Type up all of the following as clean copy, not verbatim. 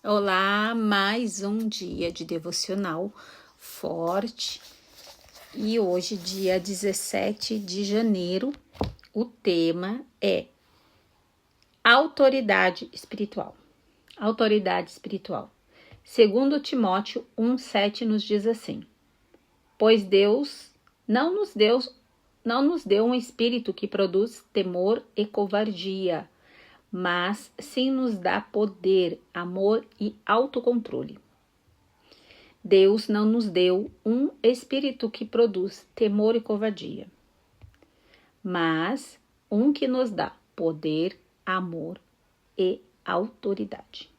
Olá, mais um dia de devocional forte e hoje, dia 17 de janeiro, o tema é autoridade espiritual. Autoridade espiritual. Segundo Timóteo 1,7 nos diz assim: pois Deus não nos deu um espírito que produz temor e covardia, mas sim nos dá poder, amor e autocontrole. Deus não nos deu um espírito que produz temor e covardia, mas um que nos dá poder, amor e autoridade.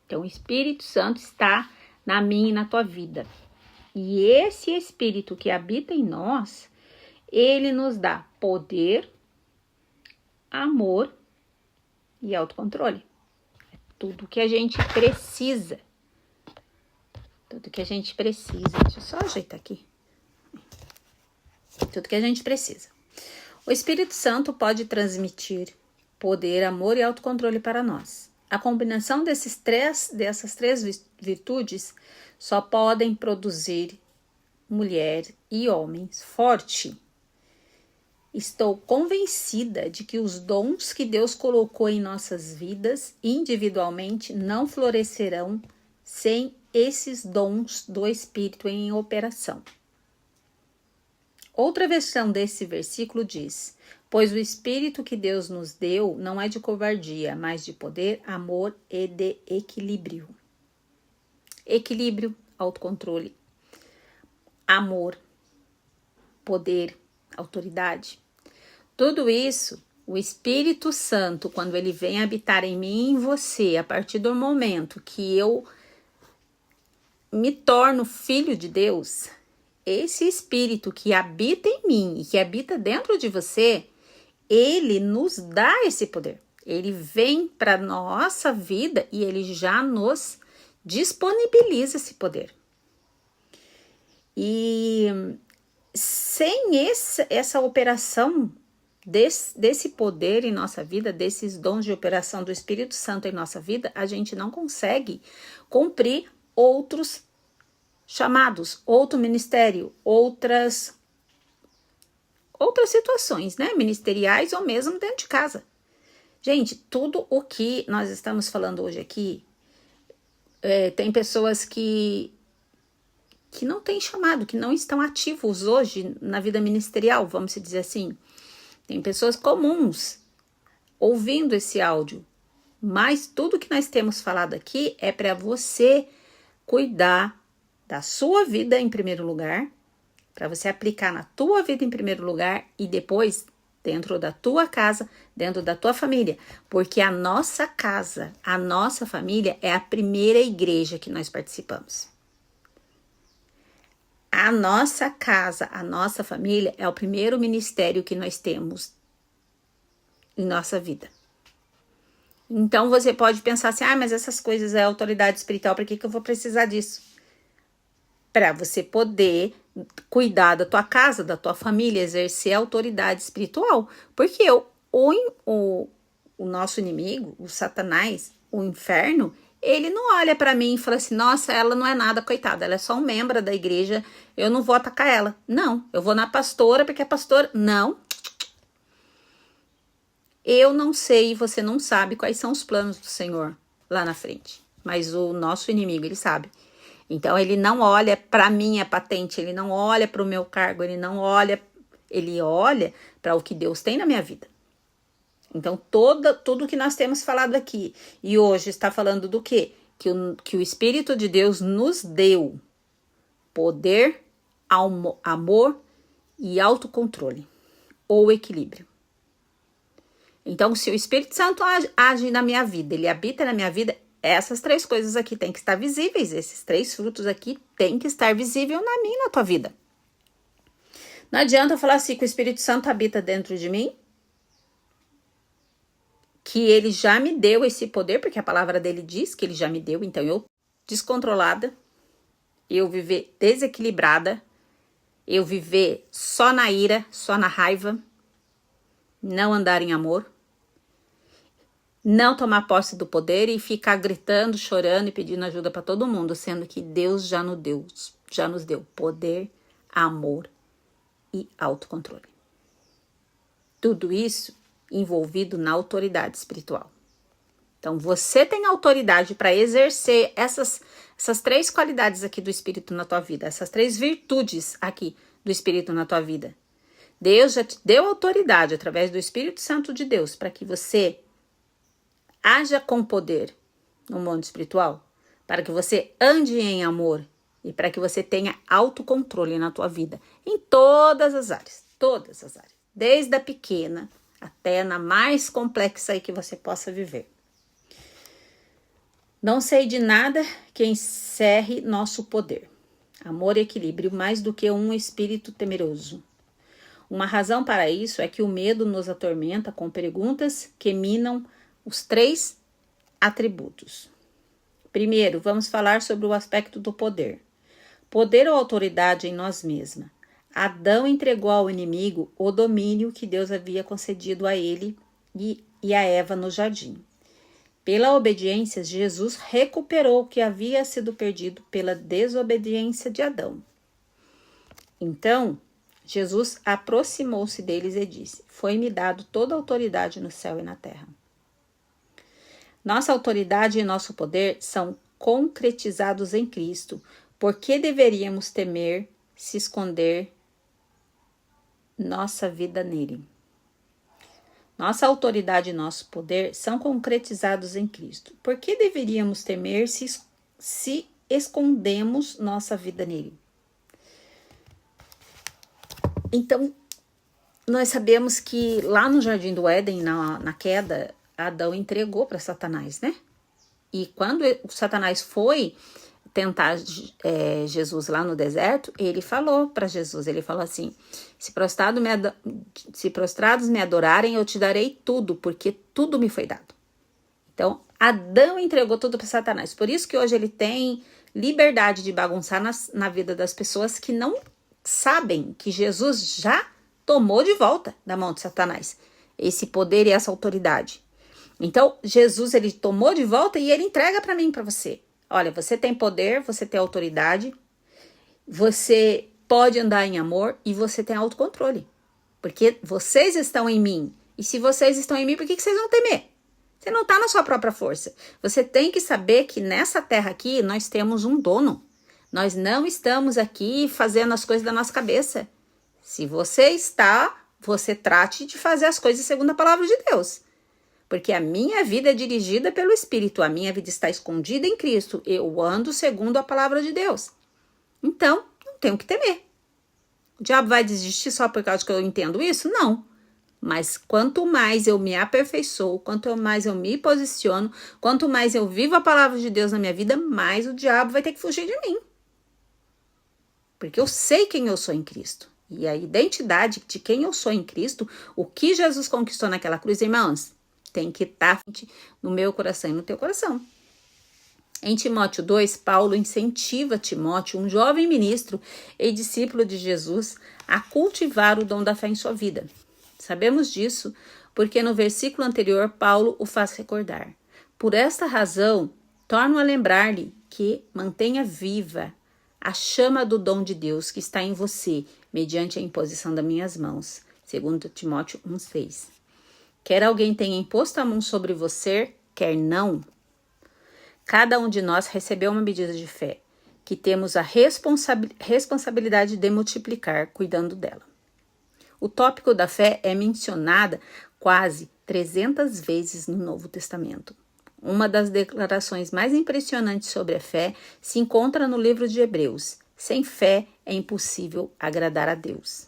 Então, o Espírito Santo está na minha e na tua vida. E esse Espírito que habita em nós, ele nos dá poder, amor e autocontrole. É tudo que a gente precisa. Tudo que a gente precisa. Deixa eu só ajeitar aqui. Tudo que a gente precisa. O Espírito Santo pode transmitir poder, amor e autocontrole para nós. A combinação dessas três virtudes só podem produzir mulher e homens fortes. Estou convencida de que os dons que Deus colocou em nossas vidas individualmente não florescerão sem esses dons do Espírito em operação. Outra versão desse versículo diz: pois o Espírito que Deus nos deu não é de covardia, mas de poder, amor e de equilíbrio. Equilíbrio, autocontrole, amor, poder, autoridade. Tudo isso, o Espírito Santo, quando ele vem habitar em mim e em você, a partir do momento que eu me torno filho de Deus, esse Espírito que habita em mim e que habita dentro de você, ele nos dá esse poder. Ele vem para a nossa vida e ele já nos disponibiliza esse poder. E sem essa operação desse poder em nossa vida, desses dons de operação do Espírito Santo em nossa vida, a gente não consegue cumprir outros chamados, outro ministério, outras situações, né, ministeriais ou mesmo dentro de casa. Gente, tudo o que nós estamos falando hoje aqui, tem pessoas que não têm chamado, que não estão ativos hoje na vida ministerial, vamos dizer assim. Tem pessoas comuns ouvindo esse áudio, mas tudo que nós temos falado aqui é para você cuidar da sua vida em primeiro lugar, para você aplicar na tua vida em primeiro lugar e depois dentro da tua casa, dentro da tua família, porque a nossa casa, a nossa família é a primeira igreja que nós participamos. A nossa casa, a nossa família é o primeiro ministério que nós temos em nossa vida. Então você pode pensar assim, mas essas coisas é autoridade espiritual, para que eu vou precisar disso? Para você poder cuidar da tua casa, da tua família, exercer a autoridade espiritual. Porque o nosso inimigo, o Satanás, o inferno, ele não olha para mim e fala assim, nossa, ela não é nada, coitada, ela é só um membro da igreja, eu não vou atacar ela. Não, eu vou na pastora, porque a pastora... Não. Eu não sei e você não sabe quais são os planos do Senhor lá na frente. Mas o nosso inimigo, ele sabe. Então, ele não olha para a minha patente, ele não olha para o meu cargo, ele olha para o que Deus tem na minha vida. Então, tudo que nós temos falado aqui, e hoje está falando do quê? Que o Espírito de Deus nos deu poder, amor e autocontrole, ou equilíbrio. Então, se o Espírito Santo age na minha vida, ele habita na minha vida, essas três coisas aqui têm que estar visíveis, esses três frutos aqui têm que estar visível na minha e na tua vida. Não adianta eu falar assim que o Espírito Santo habita dentro de mim, que ele já me deu esse poder, porque a palavra dele diz que ele já me deu, então eu descontrolada, eu viver desequilibrada, eu viver só na ira, só na raiva, não andar em amor. não tomar posse do poder e ficar gritando, chorando e pedindo ajuda para todo mundo, sendo que Deus já nos deu poder, amor e autocontrole. Tudo isso envolvido na autoridade espiritual. Então, você tem autoridade para exercer essas 3 qualidades aqui do Espírito na tua vida, essas 3 virtudes aqui do Espírito na tua vida. Deus já te deu autoridade através do Espírito Santo de Deus para que você haja com poder no mundo espiritual, para que você ande em amor e para que você tenha autocontrole na tua vida, em todas as áreas, desde a pequena até na mais complexa aí que você possa viver. Não sei de nada que encerre nosso poder, amor e equilíbrio, mais do que um espírito temeroso. Uma razão para isso é que o medo nos atormenta com perguntas que minam os 3 atributos. Primeiro, vamos falar sobre o aspecto do poder. Poder ou autoridade em nós mesmos. Adão entregou ao inimigo o domínio que Deus havia concedido a ele e a Eva no jardim. Pela obediência, Jesus recuperou o que havia sido perdido pela desobediência de Adão. Então, Jesus aproximou-se deles e disse: foi-me dado toda a autoridade no céu e na terra. Nossa autoridade e nosso poder são concretizados em Cristo. Por que deveríamos temer se esconder nossa vida nele? Nossa autoridade e nosso poder são concretizados em Cristo. Por que deveríamos temer se escondemos nossa vida nele? Então, nós sabemos que lá no Jardim do Éden, na queda, Adão entregou para Satanás, né? E quando o Satanás foi tentar Jesus lá no deserto, ele falou para Jesus, ele falou assim: se prostrados me adorarem, eu te darei tudo, porque tudo me foi dado. Então, Adão entregou tudo para Satanás. Por isso que hoje ele tem liberdade de bagunçar na vida das pessoas que não sabem que Jesus já tomou de volta da mão de Satanás esse poder e essa autoridade. Então, Jesus, ele tomou de volta e ele entrega para mim e para você. Olha, você tem poder, você tem autoridade, você pode andar em amor e você tem autocontrole. Porque vocês estão em mim. E se vocês estão em mim, por que vocês vão temer? Você não está na sua própria força. Você tem que saber que nessa terra aqui nós temos um dono. Nós não estamos aqui fazendo as coisas da nossa cabeça. Se você está, você trate de fazer as coisas segundo a palavra de Deus. Porque a minha vida é dirigida pelo Espírito, a minha vida está escondida em Cristo, eu ando segundo a palavra de Deus. Então, não tenho que temer. O diabo vai desistir só por causa que eu entendo isso? Não. Mas quanto mais eu me aperfeiçoo, quanto mais eu me posiciono, quanto mais eu vivo a palavra de Deus na minha vida, mais o diabo vai ter que fugir de mim. Porque eu sei quem eu sou em Cristo. E a identidade de quem eu sou em Cristo, o que Jesus conquistou naquela cruz, irmãos, tem que estar no meu coração e no teu coração. Em Timóteo 2, Paulo incentiva Timóteo, um jovem ministro e discípulo de Jesus, a cultivar o dom da fé em sua vida. Sabemos disso porque no versículo anterior, Paulo o faz recordar. Por esta razão, torno a lembrar-lhe que mantenha viva a chama do dom de Deus que está em você, mediante a imposição das minhas mãos. 2 Timóteo 1,6. Quer alguém tenha imposto a mão sobre você, quer não. Cada um de nós recebeu uma medida de fé, que temos a responsabilidade de multiplicar, cuidando dela. O tópico da fé é mencionada quase 300 vezes no Novo Testamento. Uma das declarações mais impressionantes sobre a fé se encontra no livro de Hebreus. Sem fé é impossível agradar a Deus.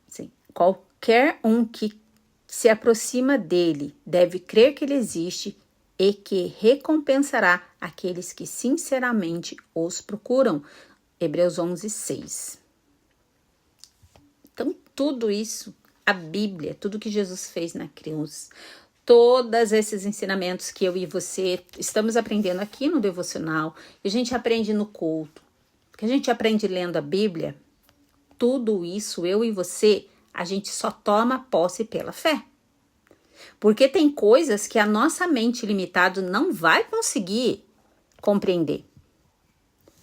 Sim. Qualquer um que se aproxima dele deve crer que ele existe e que recompensará aqueles que sinceramente os procuram. Hebreus 11:6. Então, tudo isso, a Bíblia, tudo que Jesus fez na cruz, todos esses ensinamentos que eu e você estamos aprendendo aqui no devocional, que a gente aprende no culto, que a gente aprende lendo a Bíblia, tudo isso, eu e você, a gente só toma posse pela fé. Porque tem coisas que a nossa mente limitada não vai conseguir compreender.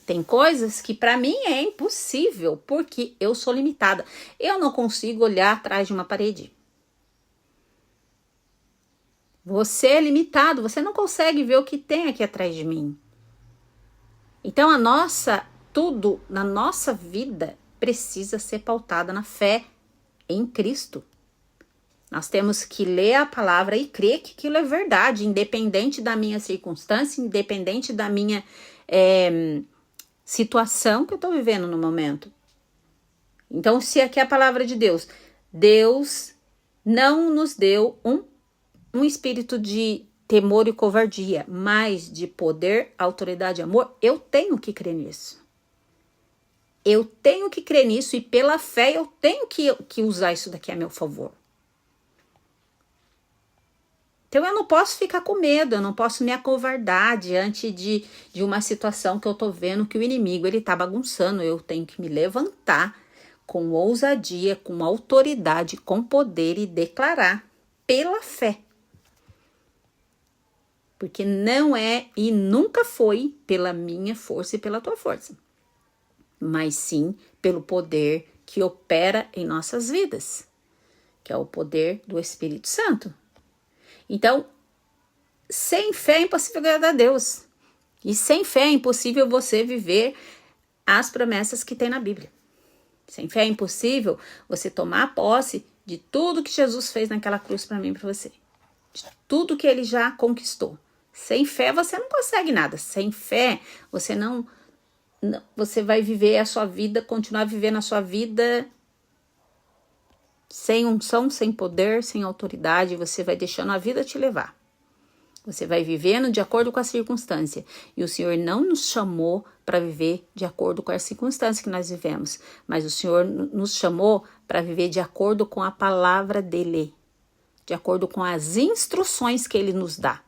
Tem coisas que para mim é impossível, porque eu sou limitada. Eu não consigo olhar atrás de uma parede. Você é limitado, você não consegue ver o que tem aqui atrás de mim. Então tudo na nossa vida precisa ser pautada na fé em Cristo. Nós temos que ler a palavra e crer que aquilo é verdade, independente da minha circunstância, independente da minha situação que eu estou vivendo no momento. Então, se aqui é a palavra de Deus, Deus não nos deu um espírito de temor e covardia, mas de poder, autoridade e amor, eu tenho que crer nisso. Eu tenho que crer nisso e pela fé eu tenho que usar isso daqui a meu favor. Então eu não posso ficar com medo, eu não posso me acovardar diante de uma situação que eu tô vendo que o inimigo ele tá bagunçando. Eu tenho que me levantar com ousadia, com autoridade, com poder e declarar pela fé. Porque não é e nunca foi pela minha força e pela tua força, mas sim pelo poder que opera em nossas vidas, que é o poder do Espírito Santo. Então, sem fé é impossível agradar a Deus. E sem fé é impossível você viver as promessas que tem na Bíblia. Sem fé é impossível você tomar posse de tudo que Jesus fez naquela cruz para mim e para você. De tudo que ele já conquistou. Sem fé você não consegue nada. Sem fé você vai viver a sua vida, continuar vivendo a sua vida sem unção, sem poder, sem autoridade. Você vai deixando a vida te levar. Você vai vivendo de acordo com a circunstância. E o Senhor não nos chamou para viver de acordo com as circunstâncias que nós vivemos. Mas o Senhor nos chamou para viver de acordo com a palavra dEle. De acordo com as instruções que Ele nos dá.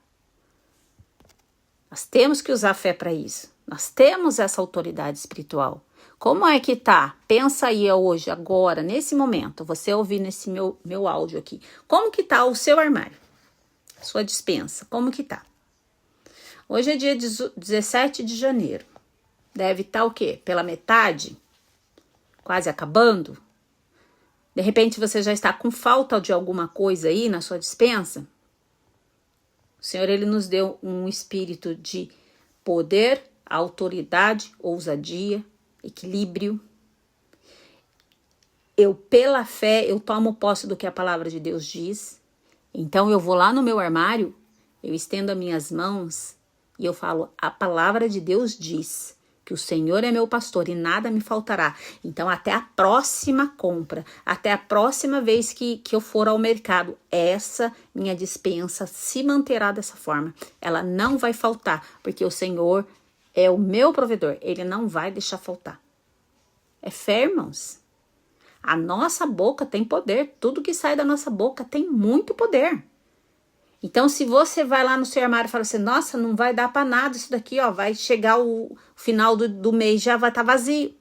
Nós temos que usar a fé para isso. Nós temos essa autoridade espiritual. Como é que tá? Pensa aí hoje, agora, nesse momento, você ouvir nesse meu áudio aqui. Como que tá o seu armário? A sua despensa, como que tá? Hoje é dia 17 de janeiro. Deve estar o quê? Pela metade? Quase acabando? De repente você já está com falta de alguma coisa aí na sua despensa? O Senhor, Ele nos deu um espírito de poder, autoridade, ousadia, equilíbrio. Pela fé, eu tomo posse do que a palavra de Deus diz. Então, eu vou lá no meu armário, eu estendo as minhas mãos e eu falo, a palavra de Deus diz que o Senhor é meu pastor e nada me faltará. Então, até a próxima compra, até a próxima vez que eu for ao mercado, essa minha despensa se manterá dessa forma. Ela não vai faltar, porque o Senhor é o meu provedor. Ele não vai deixar faltar. É fé, irmãos. A nossa boca tem poder. Tudo que sai da nossa boca tem muito poder. Então, se você vai lá no seu armário e fala assim, nossa, não vai dar para nada isso daqui, ó, vai chegar o final do mês, já vai estar vazio.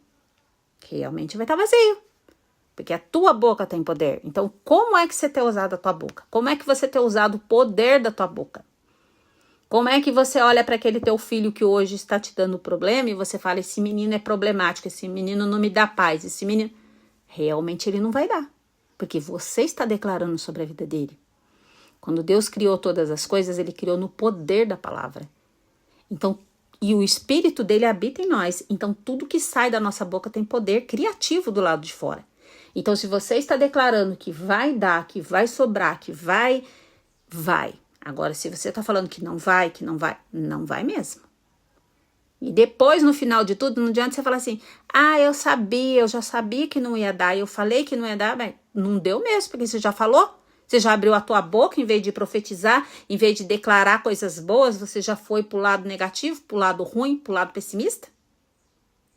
Realmente vai estar vazio. Porque a tua boca tem poder. Então, como é que você tem usado a tua boca? Como é que você tem usado o poder da tua boca? Como é que você olha para aquele teu filho que hoje está te dando problema e você fala, esse menino é problemático, esse menino não me dá paz, esse menino... Realmente ele não vai dar, porque você está declarando sobre a vida dele. Quando Deus criou todas as coisas, Ele criou no poder da palavra. Então, e o Espírito dele habita em nós. Então, tudo que sai da nossa boca tem poder criativo do lado de fora. Então, se você está declarando que vai dar, que vai sobrar, que vai. Agora, se você está falando que não vai, não vai mesmo. E depois, no final de tudo, não adianta você falar assim, eu já sabia que não ia dar, eu falei que não ia dar, mas não deu mesmo, porque você já falou, você já abriu a tua boca, em vez de profetizar, em vez de declarar coisas boas, você já foi pro lado negativo, pro lado ruim, pro lado pessimista?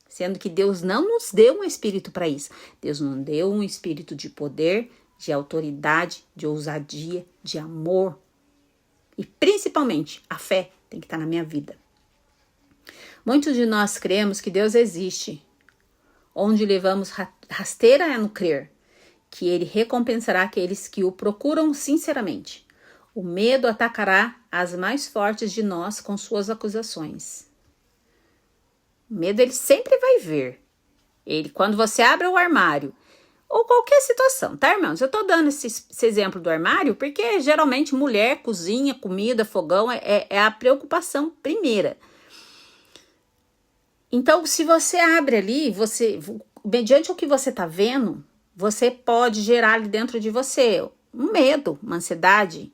Sendo que Deus não nos deu um espírito para isso. Deus nos deu um espírito de poder, de autoridade, de ousadia, de amor. E principalmente, a fé tem que estar na minha vida. Muitos de nós cremos que Deus existe. Onde levamos rasteira é no crer, que Ele recompensará aqueles que o procuram sinceramente. O medo atacará as mais fortes de nós com suas acusações. O medo, ele sempre vai vir. Ele, quando você abre o armário, ou qualquer situação, tá, irmãos? Eu tô dando esse exemplo do armário porque geralmente mulher cozinha, comida, fogão é a preocupação primeira. Então, se você abre ali, mediante o que você tá vendo, você pode gerar ali dentro de você um medo, uma ansiedade,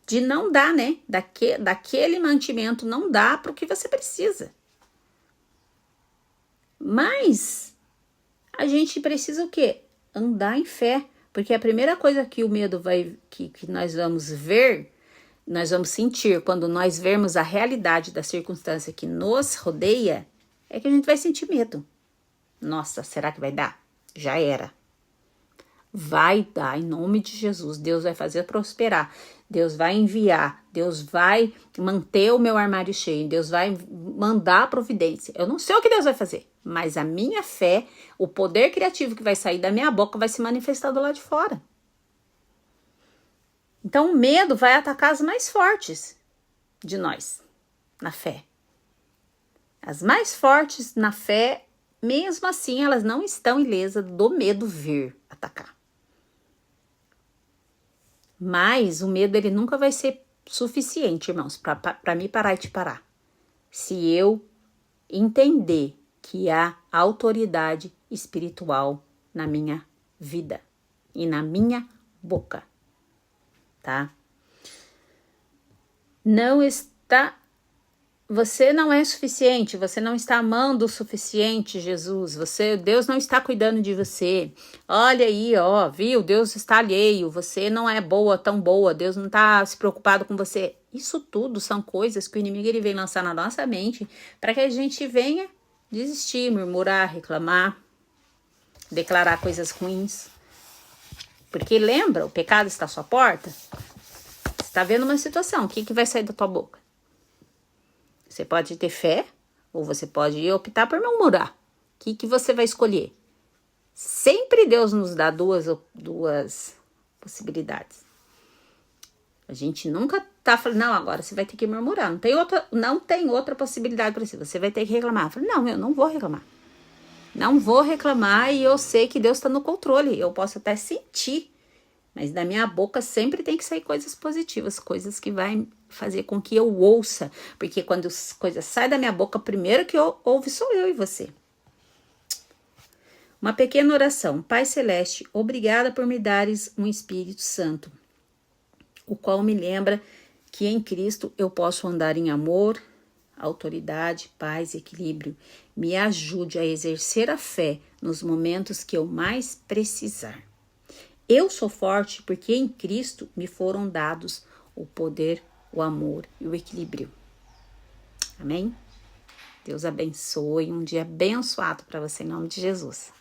de não dar, né? Daquele mantimento não dá para o que você precisa. Mas a gente precisa o quê? Andar em fé. Porque a primeira coisa que o medo que nós vamos ver, nós vamos sentir quando nós vermos a realidade da circunstância que nos rodeia, é que a gente vai sentir medo. Nossa, será que vai dar? Já era. Vai dar, em nome de Jesus. Deus vai fazer prosperar. Deus vai enviar. Deus vai manter o meu armário cheio. Deus vai mandar a providência. Eu não sei o que Deus vai fazer, mas a minha fé, o poder criativo que vai sair da minha boca vai se manifestar do lado de fora. Então, o medo vai atacar as mais fortes de nós, na fé. As mais fortes na fé, mesmo assim, elas não estão ilesas do medo vir atacar. Mas o medo, ele nunca vai ser suficiente, irmãos, para me parar e te parar. Se eu entender que há autoridade espiritual na minha vida e na minha boca, tá? Você não é suficiente, você não está amando o suficiente, Jesus. Deus não está cuidando de você. Olha aí, ó, viu? Deus está alheio, você não é boa, tão boa, Deus não está se preocupado com você. Isso tudo são coisas que o inimigo ele vem lançar na nossa mente para que a gente venha desistir, murmurar, reclamar, declarar coisas ruins. Porque lembra, o pecado está à sua porta. Você está vendo uma situação, o que vai sair da tua boca? Você pode ter fé ou você pode optar por murmurar. O que você vai escolher? Sempre Deus nos dá duas possibilidades. A gente nunca tá falando, não, agora você vai ter que murmurar. Não tem outra possibilidade para você. Você vai ter que reclamar. Eu falei, não, eu não vou reclamar. Não vou reclamar e eu sei que Deus está no controle. Eu posso até sentir, mas da minha boca sempre tem que sair coisas positivas, coisas que vai fazer com que eu ouça. Porque quando as coisas saem da minha boca, primeiro que eu ouve sou eu e você. Uma pequena oração. Pai Celeste, obrigada por me dares um Espírito Santo, o qual me lembra que em Cristo eu posso andar em amor, autoridade, paz e equilíbrio. Me ajude a exercer a fé nos momentos que eu mais precisar. Eu sou forte porque em Cristo me foram dados o poder, o amor e o equilíbrio. Amém? Deus abençoe. Um dia abençoado para você em nome de Jesus.